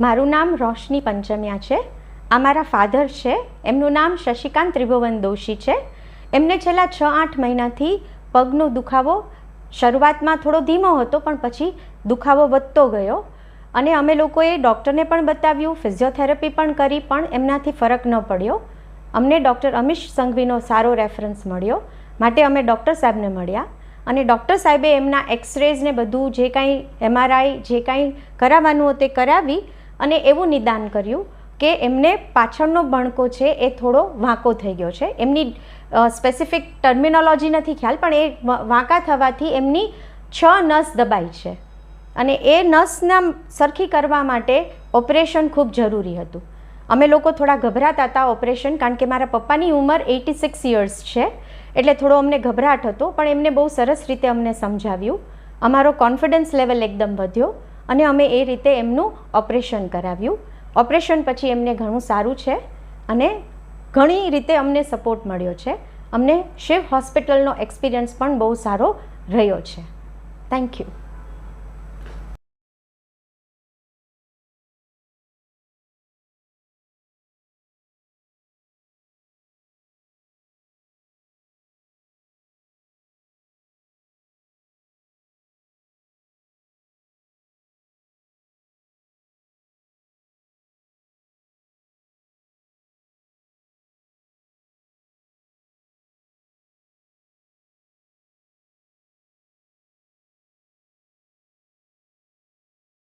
મારું નામ રોશની પંચમિયા છે. આ મારા ફાધર છે. એમનું નામ શશિકાંત ત્રિભુવન દોશી છે. એમને છેલ્લા 6-8 મહિનાથી પગનો દુખાવો શરૂઆતમાં થોડો ધીમો હતો, પણ પછી દુખાવો વધતો ગયો અને અમે લોકોએ ડૉક્ટરને પણ બતાવ્યું, ફિઝિયોથેરાપી પણ કરી, પણ એમનાથી ફરક ન પડ્યો. અમને ડૉક્ટર અમીશ સંઘવીનો સારો રેફરન્સ મળ્યો, માટે અમે ડૉક્ટર સાહેબને મળ્યા અને ડૉક્ટર સાહેબે એમના એક્સરેઝ ને બધું જે કાંઈ MRI જે કાંઈ કરાવવાનું હતું તે કરાવી અને એવું નિદાન કર્યું કે એમને પાછળનો બણકો છે એ થોડો વાંકો થઈ ગયો છે. એમની સ્પેસિફિક ટર્મિનોલોજી નથી ખ્યાલ, પણ એ વાંકા થવાથી એમની 6 નસ દબાઈ છે અને એ નસના સરખી કરવા માટે ઓપરેશન ખૂબ જરૂરી હતું. અમે લોકો થોડા ગભરાતા હતા ઓપરેશન, કારણ કે મારા પપ્પાની ઉંમર 86 યર્સ છે, એટલે થોડો અમને ગભરાટ હતો, પણ એમને બહુ સરસ રીતે અમને સમજાવ્યું. અમારો કોન્ફિડન્સ લેવલ એકદમ વધ્યો અને અમે એ રીતે એમનું ઓપરેશન કરાવ્યું. ઓપરેશન પછી એમને ઘણું સારું છે અને ઘણી રીતે અમને સપોર્ટ મળ્યો છે. અમને શિવ હોસ્પિટલનો એક્સપિરિયન્સ પણ બહુ સારો રહ્યો છે. Thank you.